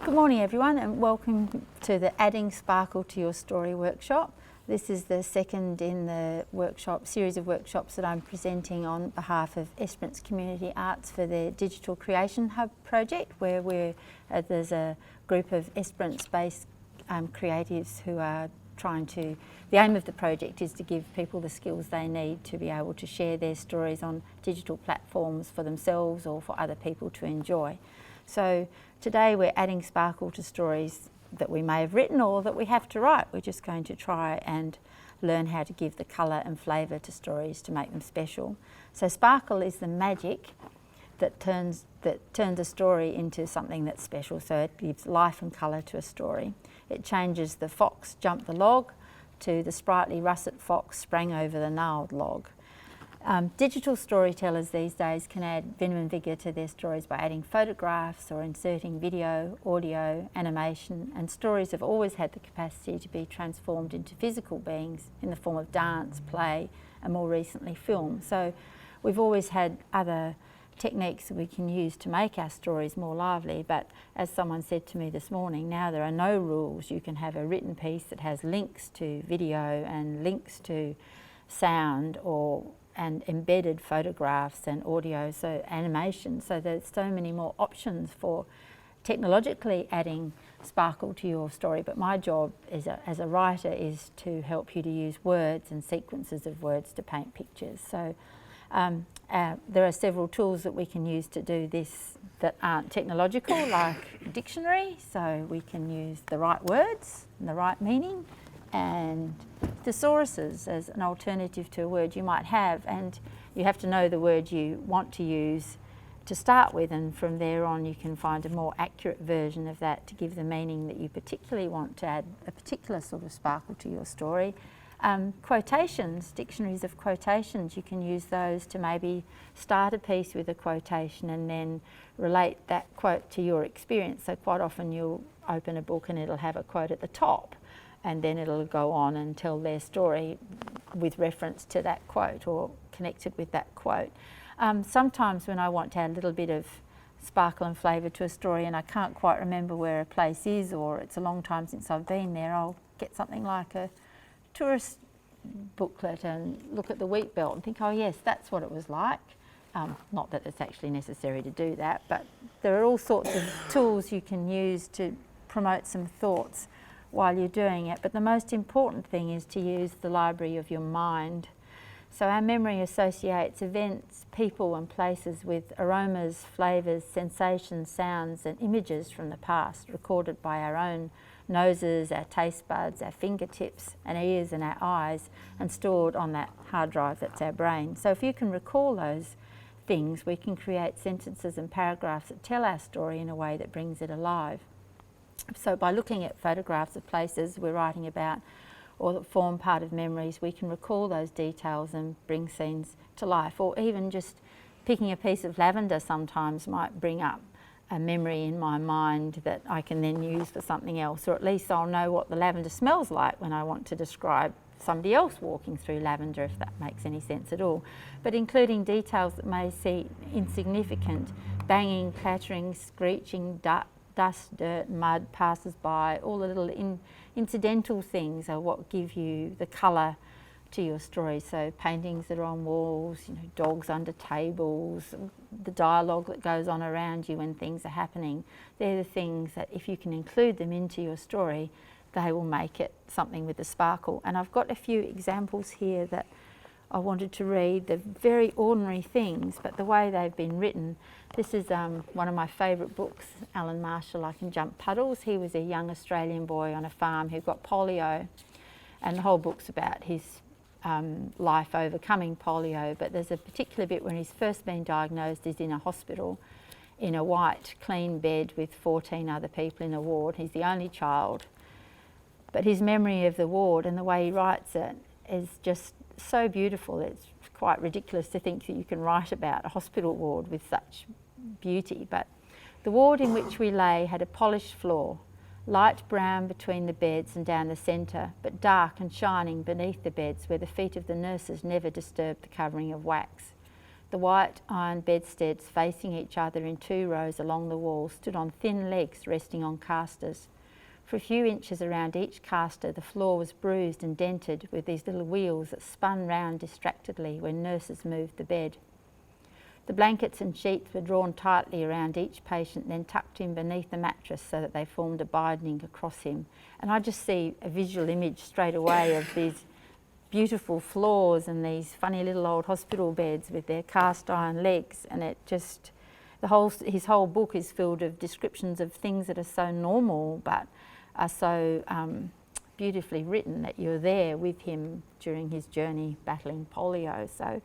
Good morning everyone, and welcome to the Adding Sparkle to Your Story workshop. This is the second in the series of workshops that I'm presenting on behalf of Esperance Community Arts for their Digital Creation Hub project, where there's a group of Esperance-based creatives who are the aim of the project is to give people the skills they need to be able to share their stories on digital platforms for themselves or for other people to enjoy. So today we're adding sparkle to stories that we may have written or that we have to write. We're just going to try and learn how to give the colour and flavour to stories to make them special. So sparkle is the magic that turns a story into something that's special. So it gives life and colour to a story. It changes the fox jumped the log to the sprightly russet fox sprang over the gnarled log. Digital storytellers these days can add venom and vigour to their stories by adding photographs or inserting video, audio, animation, and stories have always had the capacity to be transformed into physical beings in the form of dance, play, and more recently film. So we've always had other techniques that we can use to make our stories more lively, but as someone said to me this morning, now there are no rules. You can have a written piece that has links to video and links to sound and embedded photographs and audio, so animation, so there's so many more options for technologically adding sparkle to your story. But my job as a writer is to help you to use words and sequences of words to paint pictures. So there are several tools that we can use to do this that aren't technological, like dictionary, so we can use the right words and the right meaning, and thesauruses as an alternative to a word you might have, and you have to know the word you want to use to start with, and from there on you can find a more accurate version of that to give the meaning that you particularly want to add a particular sort of sparkle to your story. Quotations, dictionaries of quotations, you can use those to maybe start a piece with a quotation and then relate that quote to your experience. So quite often you'll open a book and it'll have a quote at the top, and then it'll go on and tell their story with reference to that quote or connected with that quote. Sometimes when I want to add a little bit of sparkle and flavour to a story and I can't quite remember where a place is, or it's a long time since I've been there, I'll get something like a tourist booklet and look at the wheat belt and think, oh yes, that's what it was like. Not that it's actually necessary to do that, but there are all sorts of tools you can use to promote some thoughts while you're doing it. But the most important thing is to use the library of your mind. So our memory associates events, people and places with aromas, flavours, sensations, sounds and images from the past, recorded by our own noses, our taste buds, our fingertips and ears and our eyes, and stored on that hard drive that's our brain. So if you can recall those things, we can create sentences and paragraphs that tell our story in a way that brings it alive. So by looking at photographs of places we're writing about or that form part of memories, we can recall those details and bring scenes to life. Or even just picking a piece of lavender sometimes might bring up a memory in my mind that I can then use for something else, or at least I'll know what the lavender smells like when I want to describe somebody else walking through lavender, if that makes any sense at all. But including details that may seem insignificant, banging, clattering, screeching, dust, dirt, mud, passers-by, all the little incidental things are what give you the colour to your story. So paintings that are on walls, dogs under tables, the dialogue that goes on around you when things are happening. They're the things that if you can include them into your story, they will make it something with a sparkle. And I've got a few examples here that I wanted to read. They're very ordinary things, but the way they've been written. This is one of my favourite books, Alan Marshall, I Can Jump Puddles. He was a young Australian boy on a farm who got polio, and the whole book's about his life overcoming polio, but there's a particular bit when he's first been diagnosed. He's in a hospital in a white, clean bed with 14 other people in a ward. He's the only child. But his memory of the ward and the way he writes it is just so beautiful. It's quite ridiculous to think that you can write about a hospital ward with such beauty. But the ward in which we lay had a polished floor, light brown between the beds and down the centre, but dark and shining beneath the beds where the feet of the nurses never disturbed the covering of wax. The white iron bedsteads facing each other in 2 rows along the wall stood on thin legs resting on casters. For a few inches around each caster, the floor was bruised and dented with these little wheels that spun round distractedly when nurses moved the bed. The blankets and sheets were drawn tightly around each patient, then tucked in beneath the mattress so that they formed a binding across him. And I just see a visual image straight away of these beautiful floors and these funny little old hospital beds with their cast iron legs, and it just, his whole book is filled of descriptions of things that are so normal but are so beautifully written that you're there with him during his journey battling polio. So,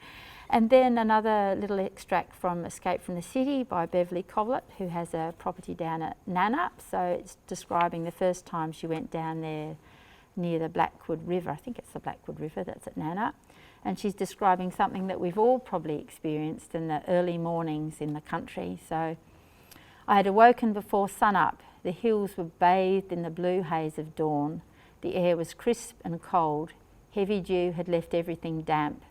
and then another little extract from Escape from the City by Beverly Covlett, who has a property down at Nannup. So it's describing the first time she went down there near the Blackwood River. I think it's the Blackwood River that's at Nannup. And she's describing something that we've all probably experienced in the early mornings in the country. So, I had awoken before sunup. The hills were bathed in the blue haze of dawn. The air was crisp and cold. Heavy dew had left everything damp.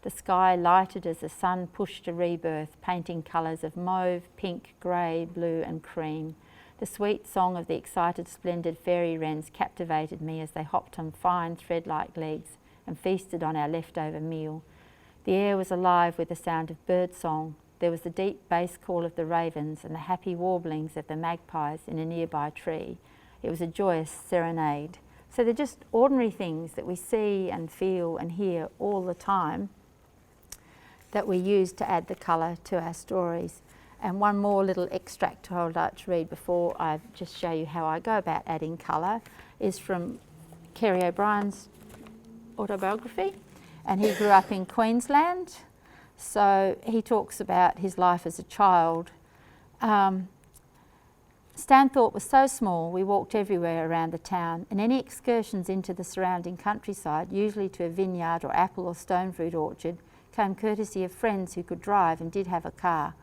The sky lighted as the sun pushed to rebirth, painting colours of mauve, pink, grey, blue and cream. The sweet song of the excited, splendid fairy wrens captivated me as they hopped on fine thread-like legs and feasted on our leftover meal. The air was alive with the sound of bird song. There was the deep bass call of the ravens and the happy warblings of the magpies in a nearby tree. It was a joyous serenade. So they're just ordinary things that we see and feel and hear all the time that we use to add the colour to our stories. And one more little extract I would like to read before I just show you how I go about adding colour is from Kerry OBrien's autobiography, and he grew up in Queensland. So he talks about his life as a child. Stanthorpe was so small we walked everywhere around the town, and any excursions into the surrounding countryside, usually to a vineyard or apple or stone fruit orchard, came courtesy of friends who could drive and did have a car.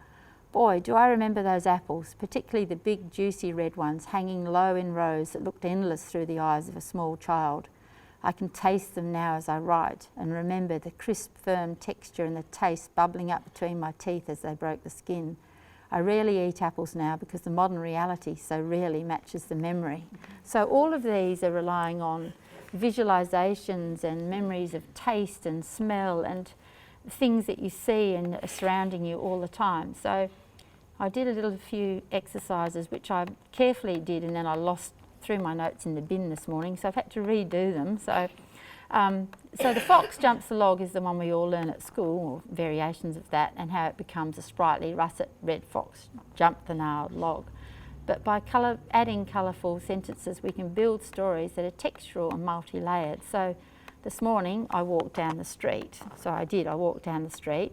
Boy, do I remember those apples, particularly the big juicy red ones hanging low in rows that looked endless through the eyes of a small child. I can taste them now as I write and remember the crisp, firm texture and the taste bubbling up between my teeth as they broke the skin. I rarely eat apples now because the modern reality so rarely matches the memory. So all of these are relying on visualizations and memories of taste and smell and things that you see and are surrounding you all the time. So I did a few exercises which I carefully did, and then I threw my notes in the bin this morning, so I've had to redo them. So the fox jumps the log is the one we all learn at school, or variations of that, and how it becomes a sprightly russet red fox jumped the gnarled log. But by adding colourful sentences, we can build stories that are textural and multi-layered. So this morning I walked down the street. So I walked down the street.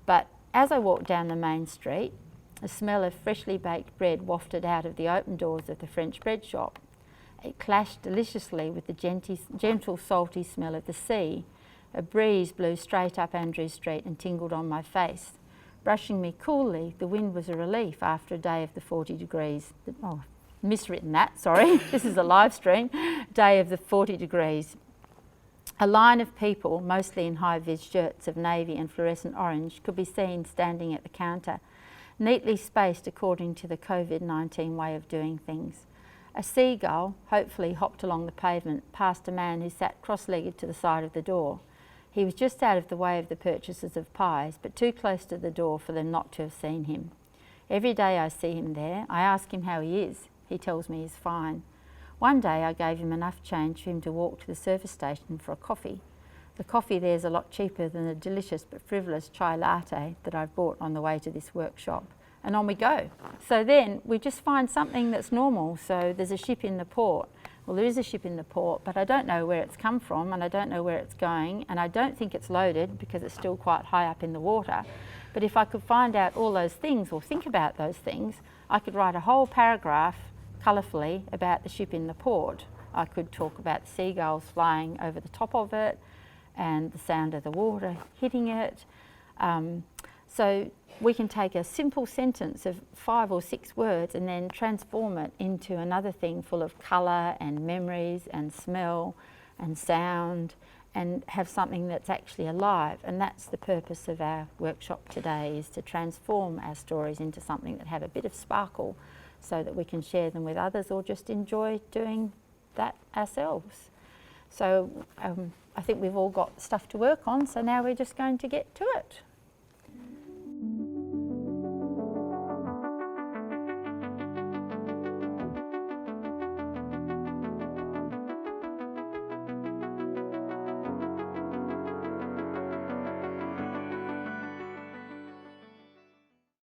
But as I walked down the main street, a smell of freshly baked bread wafted out of the open doors of the French bread shop. It clashed deliciously with the gentle salty smell of the sea. A breeze blew straight up Andrews Street and tingled on my face. Brushing me coolly, the wind was a relief after a day of the 40 degrees. Oh, miswritten that, sorry. This is a live stream. Day of the 40 degrees. A line of people, mostly in high-vis shirts of navy and fluorescent orange, could be seen standing at the counter, neatly spaced according to the COVID-19 way of doing things. A seagull, hopefully, hopped along the pavement past a man who sat cross-legged to the side of the door. He was just out of the way of the purchasers of pies, but too close to the door for them not to have seen him. Every day I see him there. I ask him how he is. He tells me he's fine. One day I gave him enough change for him to walk to the service station for a coffee. The coffee there is a lot cheaper than the delicious but frivolous chai latte that I've bought on the way to this workshop. And on we go. So then we just find something that's normal. So there's a ship in the port. Well, there is a ship in the port, but I don't know where it's come from and I don't know where it's going, and I don't think it's loaded because it's still quite high up in the water. But if I could find out all those things or think about those things, I could write a whole paragraph colourfully about the ship in the port. I could talk about the seagulls flying over the top of it and the sound of the water hitting it. So we can take a simple sentence of 5 or 6 words and then transform it into another thing full of colour and memories and smell and sound and have something that's actually alive. And that's the purpose of our workshop today, is to transform our stories into something that have a bit of sparkle so that we can share them with others or just enjoy doing that ourselves. So I think we've all got stuff to work on, so now we're just going to get to it.